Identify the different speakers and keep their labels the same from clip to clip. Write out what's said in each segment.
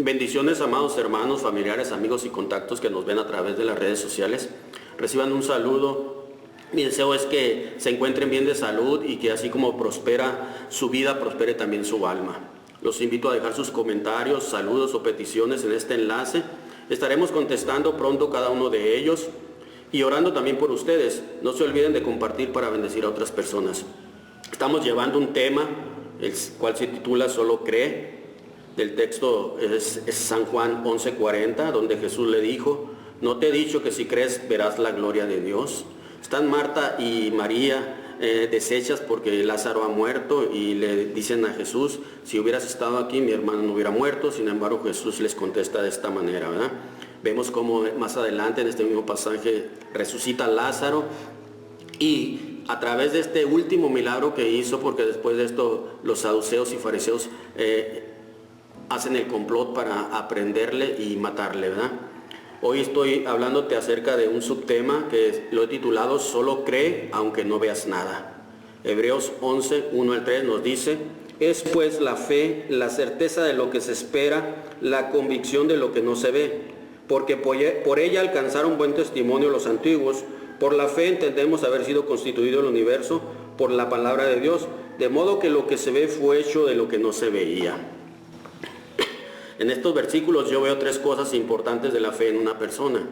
Speaker 1: Bendiciones, amados hermanos, familiares, amigos y contactos que nos ven a través de las redes sociales. Reciban un saludo. Mi deseo es que se encuentren bien de salud y que así como prospera su vida, prospere también su alma. Los invito a dejar sus comentarios, saludos o peticiones en este enlace. Estaremos contestando pronto cada uno de ellos y orando también por ustedes. No se olviden de compartir para bendecir a otras personas. Estamos llevando un tema, el cual se titula Solo cree. Del texto es San Juan 11:40, donde Jesús le dijo: no te he dicho que si crees verás la gloria de Dios. Están Marta y María deshechas porque Lázaro ha muerto y le dicen a Jesús: si hubieras estado aquí mi hermano no hubiera muerto. Sin embargo, Jesús les contesta de esta manera, ¿verdad? Vemos cómo más adelante en este mismo pasaje resucita Lázaro, y a través de este último milagro que hizo, porque después de esto los saduceos y fariseos hacen el complot para aprenderle y matarle, ¿verdad? Hoy estoy hablándote acerca de un subtema que lo he titulado Solo cree aunque no veas nada. Hebreos 11, 1 al 3 nos dice: es pues la fe, la certeza de lo que se espera, la convicción de lo que no se ve, porque por ella alcanzaron buen testimonio los antiguos. Por la fe entendemos haber sido constituido el universo por la palabra de Dios, de modo que lo que se ve fue hecho de lo que no se veía. En estos versículos yo veo tres cosas importantes de la fe en una persona.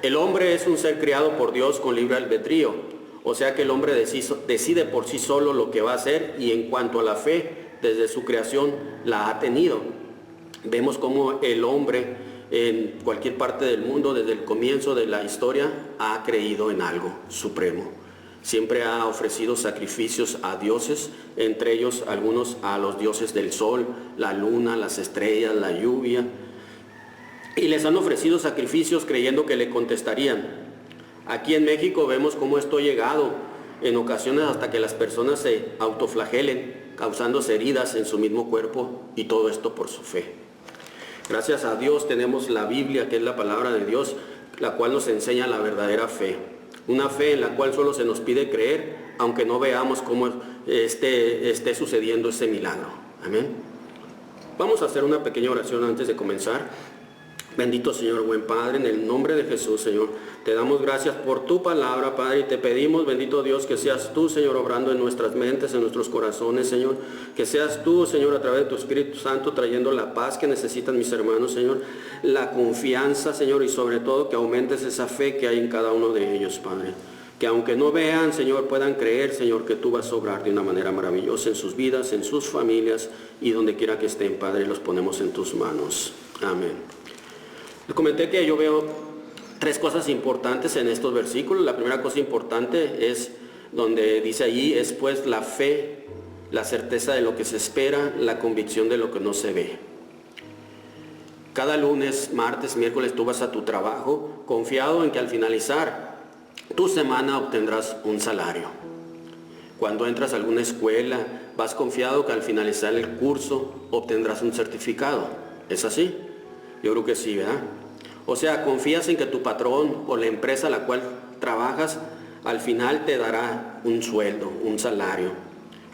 Speaker 1: El hombre es un ser creado por Dios con libre albedrío, o sea que el hombre decide por sí solo lo que va a hacer, y en cuanto a la fe, desde su creación la ha tenido. Vemos cómo el hombre en cualquier parte del mundo, desde el comienzo de la historia, ha creído en algo supremo. Siempre ha ofrecido sacrificios a dioses, entre ellos algunos a los dioses del sol, la luna, las estrellas, la lluvia. Y les han ofrecido sacrificios creyendo que le contestarían. Aquí en México vemos cómo esto ha llegado en ocasiones hasta que las personas se autoflagelen, causándose heridas en su mismo cuerpo, y todo esto por su fe. Gracias a Dios tenemos la Biblia, que es la palabra de Dios, la cual nos enseña la verdadera fe. Una fe en la cual solo se nos pide creer, aunque no veamos cómo esté sucediendo ese milagro. Amén. Vamos a hacer una pequeña oración antes de comenzar. Bendito Señor, buen Padre, en el nombre de Jesús, Señor, te damos gracias por tu palabra, Padre, y te pedimos, bendito Dios, que seas tú, Señor, obrando en nuestras mentes, en nuestros corazones, Señor, que seas tú, Señor, a través de tu Espíritu Santo, trayendo la paz que necesitan mis hermanos, Señor, la confianza, Señor, y sobre todo que aumentes esa fe que hay en cada uno de ellos, Padre. Que aunque no vean, Señor, puedan creer, Señor, que tú vas a obrar de una manera maravillosa en sus vidas, en sus familias, y donde quiera que estén, Padre, los ponemos en tus manos. Amén. Les comenté que yo veo tres cosas importantes en estos versículos. La primera cosa importante es donde dice allí: es pues la fe, la certeza de lo que se espera, la convicción de lo que no se ve. Cada lunes, martes, miércoles tú vas a tu trabajo confiado en que al finalizar tu semana obtendrás un salario. Cuando entras a alguna escuela, vas confiado que al finalizar el curso obtendrás un certificado. ¿Es así? Yo creo que sí, ¿verdad? O sea, confías en que tu patrón o la empresa a la cual trabajas al final te dará un sueldo, un salario.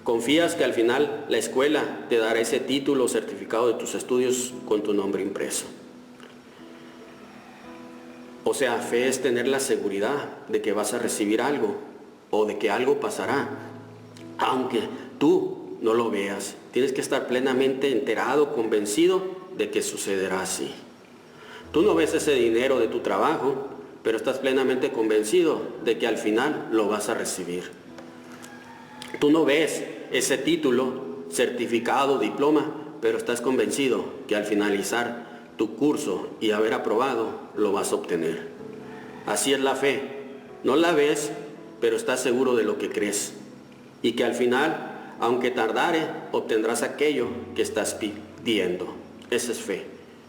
Speaker 1: Confías que al final la escuela te dará ese título o certificado de tus estudios con tu nombre impreso. O sea, fe es tener la seguridad de que vas a recibir algo o de que algo pasará, aunque tú no lo veas. Tienes que estar plenamente enterado, convencido de que sucederá así. Tú no ves ese dinero de tu trabajo, pero estás plenamente convencido de que al final lo vas a recibir. Tú no ves ese título, certificado, diploma, pero estás convencido que al finalizar tu curso y haber aprobado, lo vas a obtener. Así es la fe. No la ves, pero estás seguro de lo que crees. Y que al final, aunque tardare, obtendrás aquello que estás pidiendo. Esa es fe.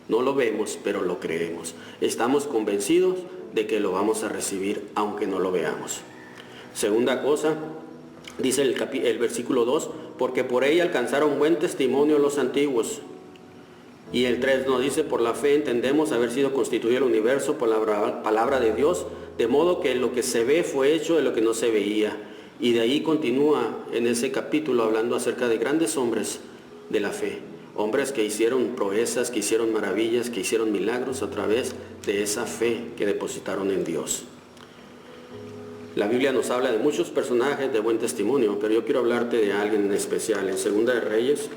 Speaker 1: No lo vemos, pero lo creemos. Estamos convencidos de que lo vamos a recibir, aunque no lo veamos. Segunda cosa, dice el versículo 2, porque por ella alcanzaron buen testimonio los antiguos. Y el 3 nos dice: por la fe entendemos haber sido constituido el universo por la palabra de Dios, de modo que lo que se ve fue hecho de lo que no se veía. Y de ahí continúa en ese capítulo hablando acerca de grandes hombres de la fe. hombres que hicieron proezas, que hicieron maravillas, que hicieron milagros a través de esa fe que depositaron en Dios. La Biblia nos habla de muchos personajes de buen testimonio, pero yo quiero hablarte de alguien en especial. En Segunda de Reyes,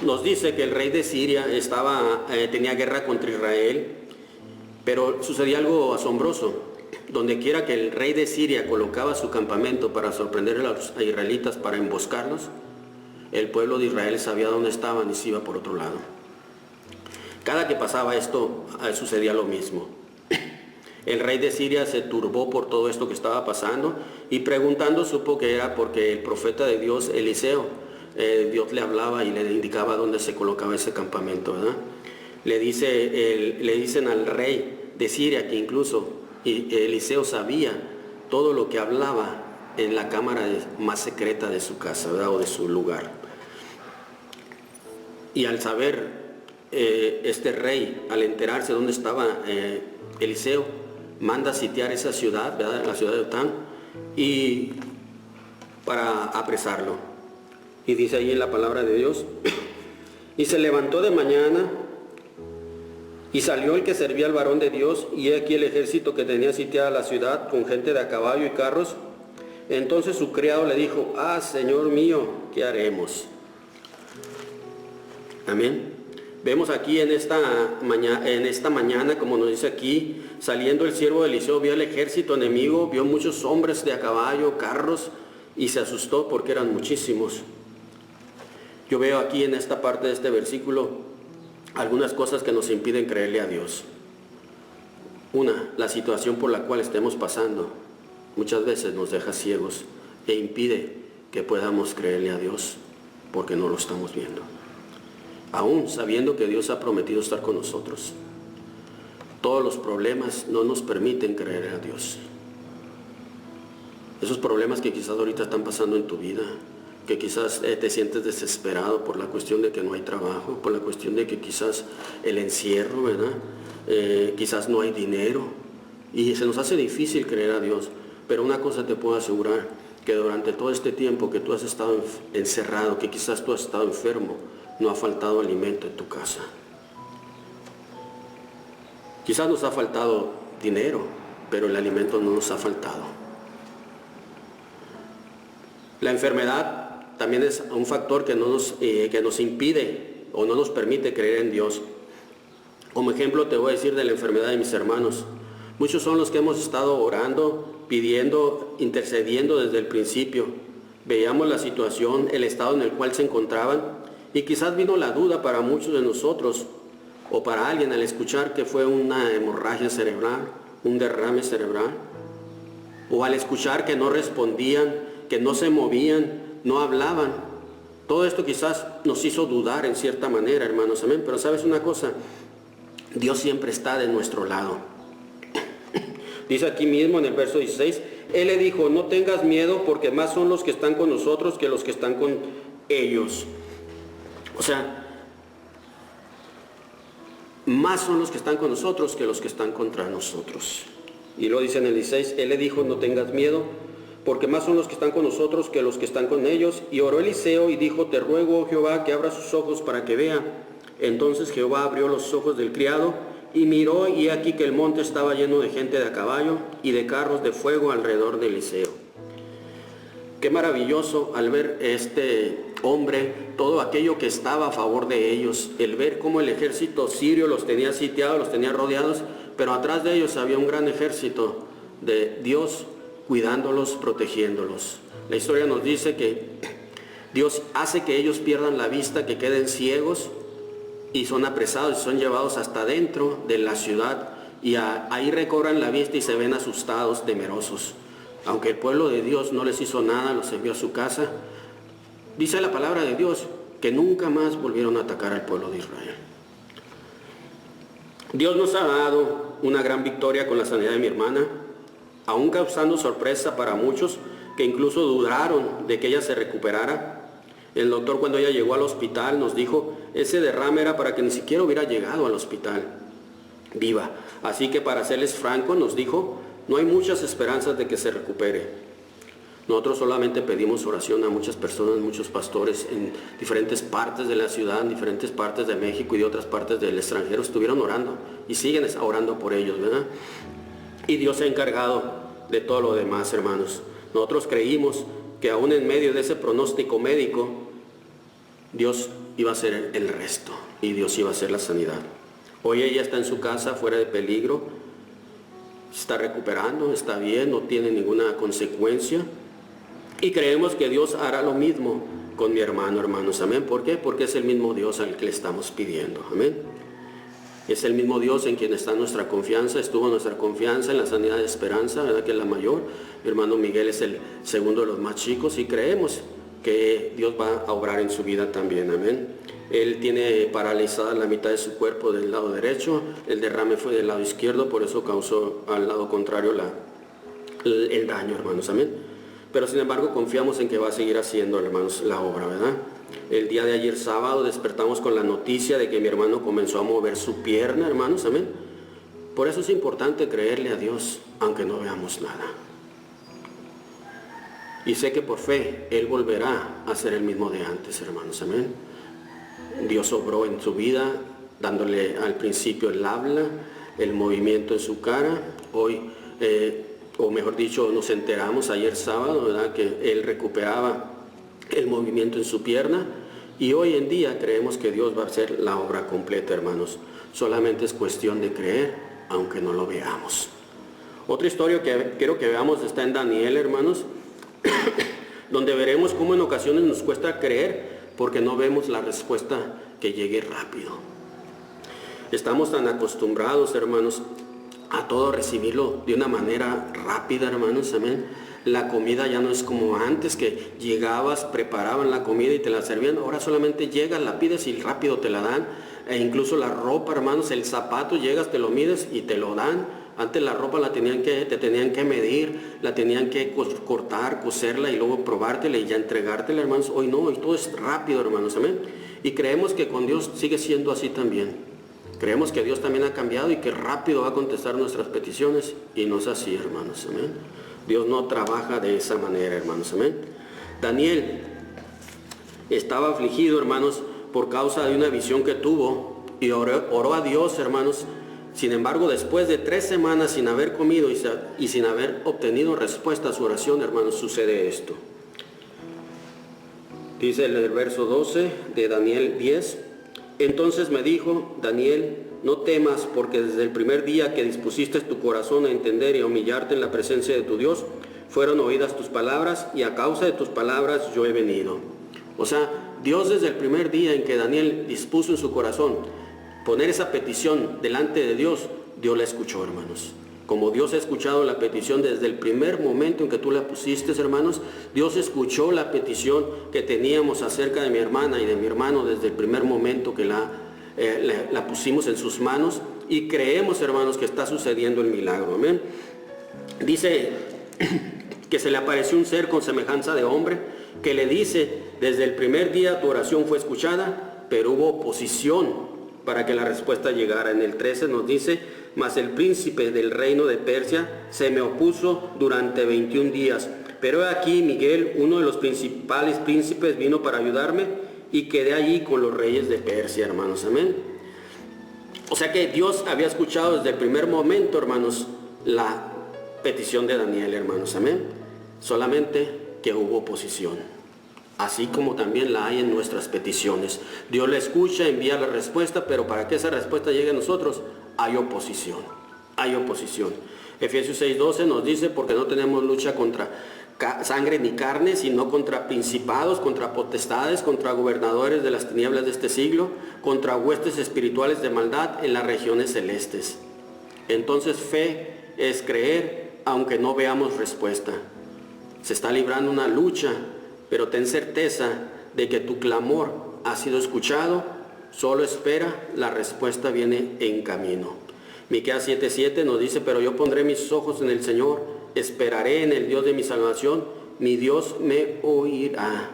Speaker 1: nos dice que el rey de Siria tenía guerra contra Israel, pero sucedía algo asombroso. Donde quiera que el rey de Siria colocaba su campamento para sorprender a los israelitas, para emboscarlos, el pueblo de Israel sabía dónde estaban y se iba por otro lado. Cada que pasaba esto, sucedía lo mismo. El rey de Siria se turbó por todo esto que estaba pasando y preguntando supo que era porque el profeta de Dios, Eliseo, Dios le hablaba y le indicaba dónde se colocaba ese campamento, ¿verdad? Le dicen al rey de Siria que incluso Eliseo sabía todo lo que hablaba en la cámara más secreta de su casa, ¿verdad? O de su lugar. Y al saber este rey, al enterarse dónde estaba Eliseo, manda a sitiar esa ciudad, ¿verdad? La ciudad de Dotán, y para apresarlo. Y dice ahí en la palabra de Dios, y se levantó de mañana, y salió el que servía al varón de Dios, y he aquí el ejército que tenía sitiada la ciudad, con gente de a caballo y carros. Entonces su criado le dijo, Señor mío, ¿qué haremos? Amén. Vemos aquí en esta mañana, como nos dice aquí, saliendo el siervo de Eliseo, vio el ejército enemigo, vio muchos hombres de a caballo, carros, y se asustó porque eran muchísimos. Yo veo aquí en esta parte de este versículo algunas cosas que nos impiden creerle a Dios. Una, la situación por la cual estemos pasando muchas veces nos deja ciegos e impide que podamos creerle a Dios porque no lo estamos viendo. Aún sabiendo que Dios ha prometido estar con nosotros, todos los problemas no nos permiten creer a Dios. Esos problemas que quizás ahorita están pasando en tu vida, que quizás te sientes desesperado por la cuestión de que no hay trabajo, por la cuestión de que quizás el encierro, ¿verdad? Quizás no hay dinero y se nos hace difícil creer a Dios. Pero una cosa te puedo asegurar, que durante todo este tiempo que tú has estado encerrado, que quizás tú has estado enfermo, no ha faltado alimento en tu casa. Quizás nos ha faltado dinero, pero el alimento no nos ha faltado. La enfermedad también es un factor que nos impide o no nos permite creer en Dios. Como ejemplo te voy a decir de la enfermedad de mis hermanos. Muchos son los que hemos estado orando, pidiendo, intercediendo desde el principio. Veíamos la situación, el estado en el cual se encontraban y quizás vino la duda para muchos de nosotros o para alguien al escuchar que fue una hemorragia cerebral, un derrame cerebral, o al escuchar que no respondían, que no se movían, no hablaban. Todo esto quizás nos hizo dudar en cierta manera, hermanos, amén. Pero ¿sabes una cosa? Dios siempre está de nuestro lado. Dice aquí mismo en el verso 16, Él le dijo, no tengas miedo porque más son los que están con nosotros que los que están con ellos. O sea, más son los que están con nosotros que los que están contra nosotros. Y lo dice en el 16, Él le dijo, no tengas miedo porque más son los que están con nosotros que los que están con ellos. Y oró Eliseo y dijo, te ruego, oh Jehová, que abra sus ojos para que vea. Entonces Jehová abrió los ojos del criado y miró, y aquí que el monte estaba lleno de gente de a caballo y de carros de fuego alrededor de Eliseo. Qué maravilloso al ver este hombre, todo aquello que estaba a favor de ellos, el ver cómo el ejército sirio los tenía sitiados, los tenía rodeados, pero atrás de ellos había un gran ejército de Dios cuidándolos, protegiéndolos. La historia nos dice que Dios hace que ellos pierdan la vista, que queden ciegos y son apresados y son llevados hasta dentro de la ciudad y ahí recobran la vista y se ven asustados, temerosos. Aunque el pueblo de Dios no les hizo nada, los envió a su casa, dice la palabra de Dios que nunca más volvieron a atacar al pueblo de Israel. Dios nos ha dado una gran victoria con la sanidad de mi hermana, aún causando sorpresa para muchos que incluso dudaron de que ella se recuperara. El doctor, cuando ella llegó al hospital, nos dijo, ese derrame era para que ni siquiera hubiera llegado al hospital viva. Así que, para serles franco, nos dijo, no hay muchas esperanzas de que se recupere. Nosotros solamente pedimos oración a muchas personas, muchos pastores en diferentes partes de la ciudad, en diferentes partes de México y de otras partes del extranjero estuvieron orando y siguen orando por ellos, ¿verdad? Y Dios se ha encargado de todo lo demás, hermanos. Nosotros creímos que aún en medio de ese pronóstico médico, Dios iba a hacer el resto y Dios iba a hacer la sanidad. Hoy ella está en su casa, fuera de peligro, está recuperando, está bien, no tiene ninguna consecuencia. Y creemos que Dios hará lo mismo con mi hermano, hermanos. Amén. ¿Por qué? Porque es el mismo Dios al que le estamos pidiendo. Amén. Es el mismo Dios en quien está nuestra confianza. Estuvo nuestra confianza en la sanidad de Esperanza, ¿verdad? Que es la mayor. Mi hermano Miguel es el segundo de los más chicos y creemos que Dios va a obrar en su vida también. Amén. Él tiene paralizada la mitad de su cuerpo del lado derecho. El derrame fue del lado izquierdo, por eso causó al lado contrario el daño, hermanos. Amén. Pero sin embargo confiamos en que va a seguir haciendo, hermanos, la obra, ¿verdad? El día de ayer sábado despertamos con la noticia de que mi hermano comenzó a mover su pierna, hermanos, amén. Por eso es importante creerle a Dios, aunque no veamos nada. Y sé que por fe Él volverá a ser el mismo de antes, hermanos, amén. Dios obró en su vida, dándole al principio el habla, el movimiento en su cara. Hoy o mejor dicho, nos enteramos ayer sábado, ¿verdad?, que él recuperaba el movimiento en su pierna, y hoy en día creemos que Dios va a hacer la obra completa, hermanos. Solamente es cuestión de creer, aunque no lo veamos. Otra historia que quiero que veamos está en Daniel, hermanos, donde veremos cómo en ocasiones nos cuesta creer porque no vemos la respuesta que llegue rápido. Estamos tan acostumbrados, hermanos, a todo recibirlo de una manera rápida, hermanos, amén. La comida ya no es como antes, que llegabas, preparaban la comida y te la servían. Ahora solamente llegas, la pides y rápido te la dan. E incluso la ropa, hermanos, el zapato, llegas, te lo mides y te lo dan. Antes la ropa te tenían que medir, la tenían que cortar, coserla y luego probártela y ya entregártela, hermanos. Hoy no, hoy todo es rápido, hermanos, amén. Y creemos que con Dios sigue siendo así también. Creemos que Dios también ha cambiado y que rápido va a contestar nuestras peticiones, y no es así, hermanos, amén. Dios no trabaja de esa manera, hermanos, amén. Daniel estaba afligido, hermanos, por causa de una visión que tuvo y oró a Dios, hermanos. Sin embargo, después de 3 semanas sin haber comido y sin haber obtenido respuesta a su oración, hermanos, sucede esto. Dice el verso 12 de Daniel 10. Entonces me dijo, Daniel, no temas, porque desde el primer día que dispusiste tu corazón a entender y a humillarte en la presencia de tu Dios, fueron oídas tus palabras, y a causa de tus palabras yo he venido. O sea, Dios desde el primer día en que Daniel dispuso en su corazón poner esa petición delante de Dios, Dios la escuchó, hermanos. Como Dios ha escuchado la petición desde el primer momento en que tú la pusiste, hermanos, Dios escuchó la petición que teníamos acerca de mi hermana y de mi hermano desde el primer momento que la pusimos en sus manos, y creemos, hermanos, que está sucediendo el milagro. Amén. Dice que se le apareció un ser con semejanza de hombre que le dice, desde el primer día tu oración fue escuchada, pero hubo oposición para que la respuesta llegara. En el 13 nos dice, mas el príncipe del reino de Persia se me opuso durante 21 días. Pero aquí Miguel, uno de los principales príncipes, vino para ayudarme, y quedé allí con los reyes de Persia, hermanos. Amén. O sea que Dios había escuchado desde el primer momento, hermanos, la petición de Daniel, hermanos. Amén. Solamente que hubo oposición, así como también la hay en nuestras peticiones. Dios la escucha, envía la respuesta, pero para que esa respuesta llegue a nosotros, hay oposición. Hay oposición. Efesios 6:12 nos dice, porque no tenemos lucha contra sangre ni carne, sino contra principados, contra potestades, contra gobernadores de las tinieblas de este siglo, contra huestes espirituales de maldad en las regiones celestes. Entonces fe es creer, aunque no veamos respuesta. Se está librando una lucha, pero ten certeza de que tu clamor ha sido escuchado. Solo espera, la respuesta viene en camino. Miqueas 7:7 nos dice, pero yo pondré mis ojos en el Señor, esperaré en el Dios de mi salvación, mi Dios me oirá.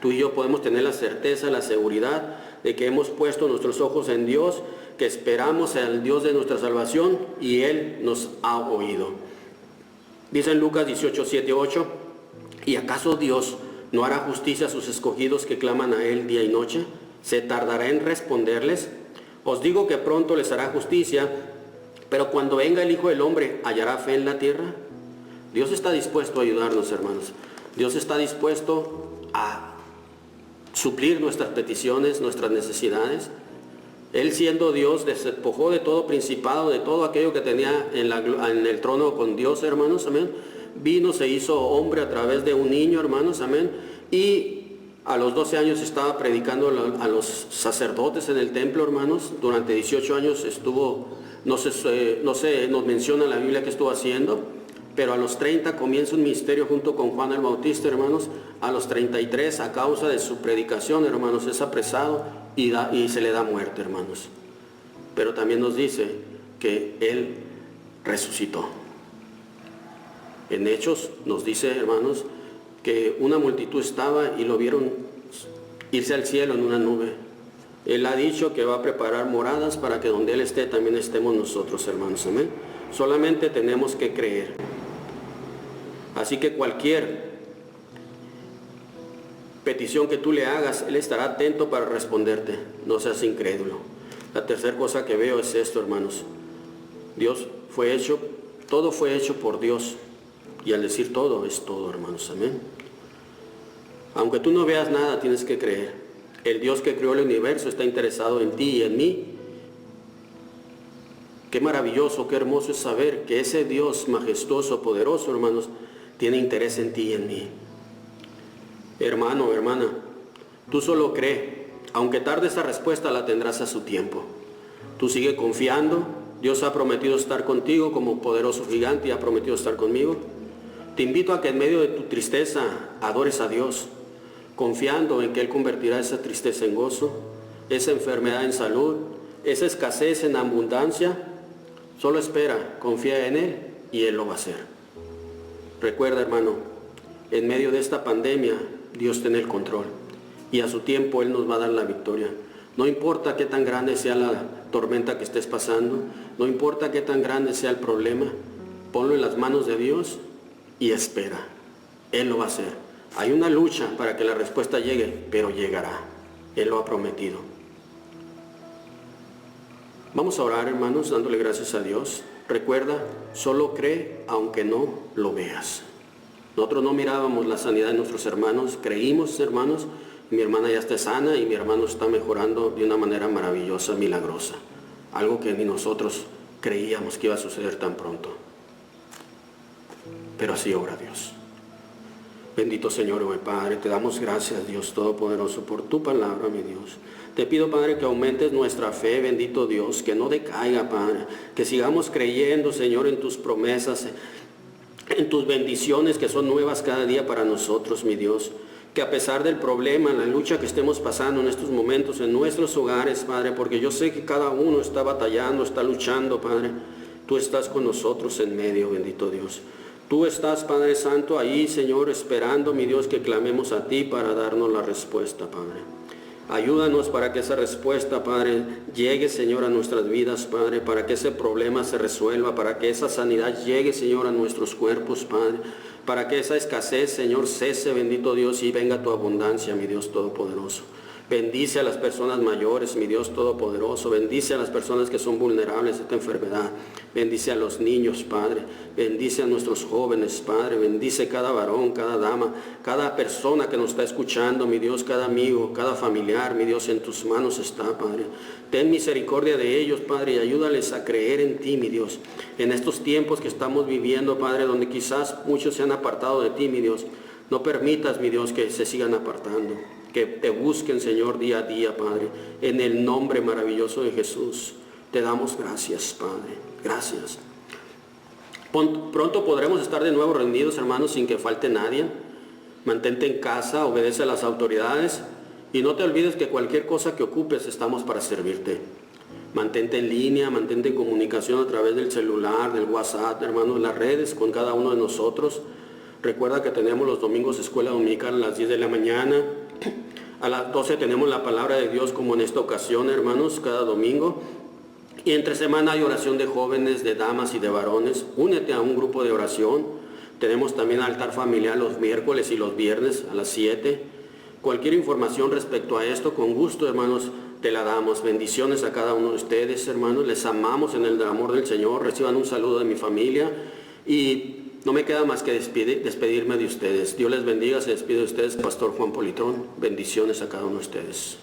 Speaker 1: Tú y yo podemos tener la certeza, la seguridad de que hemos puesto nuestros ojos en Dios, que esperamos al Dios de nuestra salvación, y Él nos ha oído. Dice en Lucas 18:7-8, ¿Y acaso Dios no hará justicia a sus escogidos que claman a Él día y noche? ¿Se tardará en responderles? Os digo que pronto les hará justicia, pero cuando venga el Hijo del Hombre, ¿hallará fe en la tierra? Dios está dispuesto a ayudarnos, hermanos. Dios está dispuesto a suplir nuestras peticiones, nuestras necesidades. Él, siendo Dios, despojó de todo principado, de todo aquello que tenía en el trono con Dios, hermanos, amén. Vino, se hizo hombre a través de un niño, hermanos, amén. Y a los 12 años estaba predicando a los sacerdotes en el templo, hermanos. Durante 18 años estuvo, no se nos menciona en la Biblia qué estuvo haciendo, pero a los 30 comienza un ministerio junto con Juan el Bautista, hermanos. A los 33, a causa de su predicación, hermanos, es apresado y se le da muerte, hermanos. Pero también nos dice que Él resucitó. En Hechos nos dice, hermanos, que una multitud estaba y lo vieron irse al cielo en una nube. Él ha dicho que va a preparar moradas para que donde Él esté también estemos nosotros, hermanos. Amén. Solamente tenemos que creer. Así que cualquier petición que tú le hagas, Él estará atento para responderte. No seas incrédulo. La tercera cosa que veo es esto, hermanos. Todo fue hecho por Dios. Y al decir todo, es todo, hermanos. Amén. Aunque tú no veas nada, tienes que creer. El Dios que creó el universo está interesado en ti y en mí. Qué maravilloso, qué hermoso es saber que ese Dios majestuoso, poderoso, hermanos, tiene interés en ti y en mí. Hermano, hermana, tú solo cree. Aunque tarde esa respuesta, la tendrás a su tiempo. Tú sigue confiando. Dios ha prometido estar contigo como poderoso gigante y ha prometido estar conmigo. Te invito a que en medio de tu tristeza adores a Dios, confiando en que Él convertirá esa tristeza en gozo, esa enfermedad en salud, esa escasez en abundancia. Solo espera, confía en Él y Él lo va a hacer. Recuerda, hermano, en medio de esta pandemia, Dios tiene el control y a su tiempo Él nos va a dar la victoria. No importa qué tan grande sea la tormenta que estés pasando, no importa qué tan grande sea el problema, ponlo en las manos de Dios y espera. Él lo va a hacer. Hay una lucha para que la respuesta llegue, pero llegará. Él lo ha prometido. Vamos a orar, hermanos, dándole gracias a Dios. Recuerda, solo cree aunque no lo veas. Nosotros no mirábamos la sanidad de nuestros hermanos, creímos, hermanos, y mi hermana ya está sana y mi hermano está mejorando de una manera maravillosa, milagrosa. Algo que ni nosotros creíamos que iba a suceder tan pronto. Pero así obra Dios. Bendito Señor, mi Padre, te damos gracias, Dios Todopoderoso, por tu palabra, mi Dios. Te pido, Padre, que aumentes nuestra fe, bendito Dios, que no decaiga, Padre, que sigamos creyendo, Señor, en tus promesas, en tus bendiciones que son nuevas cada día para nosotros, mi Dios. Que a pesar del problema, la lucha que estemos pasando en estos momentos, en nuestros hogares, Padre, porque yo sé que cada uno está batallando, está luchando, Padre, tú estás con nosotros en medio, bendito Dios. Tú estás, Padre Santo, ahí, Señor, esperando, mi Dios, que clamemos a ti para darnos la respuesta, Padre. Ayúdanos para que esa respuesta, Padre, llegue, Señor, a nuestras vidas, Padre, para que ese problema se resuelva, para que esa sanidad llegue, Señor, a nuestros cuerpos, Padre, para que esa escasez, Señor, cese, bendito Dios, y venga tu abundancia, mi Dios Todopoderoso. Bendice a las personas mayores, mi Dios Todopoderoso. Bendice a las personas que son vulnerables a esta enfermedad. Bendice a los niños, Padre. Bendice a nuestros jóvenes, Padre. Bendice cada varón, cada dama, cada persona que nos está escuchando, mi Dios, cada amigo, cada familiar, mi Dios, en tus manos está, Padre. Ten misericordia de ellos, Padre, y ayúdales a creer en ti, mi Dios. En estos tiempos que estamos viviendo, Padre, donde quizás muchos se han apartado de ti, mi Dios. No permitas, mi Dios, que se sigan apartando. Que te busquen, Señor, día a día, Padre. En el nombre maravilloso de Jesús. Te damos gracias, Padre. Gracias. Pronto podremos estar de nuevo reunidos, hermanos, sin que falte nadie. Mantente en casa, obedece a las autoridades. Y no te olvides que cualquier cosa que ocupes, estamos para servirte. Mantente en línea, mantente en comunicación a través del celular, del WhatsApp, hermanos, las redes con cada uno de nosotros. Recuerda que tenemos los domingos escuela dominical a las 10 de la mañana. A las 12 tenemos la palabra de Dios como en esta ocasión, hermanos, cada domingo. Y entre semana hay oración de jóvenes, de damas y de varones. Únete a un grupo de oración. Tenemos también altar familiar los miércoles y los viernes a las 7. Cualquier información respecto a esto, con gusto, hermanos, te la damos. Bendiciones a cada uno de ustedes, hermanos. Les amamos en el amor del Señor. Reciban un saludo de mi familia. Y no me queda más que despedirme de ustedes. Dios les bendiga. Se despide de ustedes, Pastor Juan Politrón. Bendiciones a cada uno de ustedes.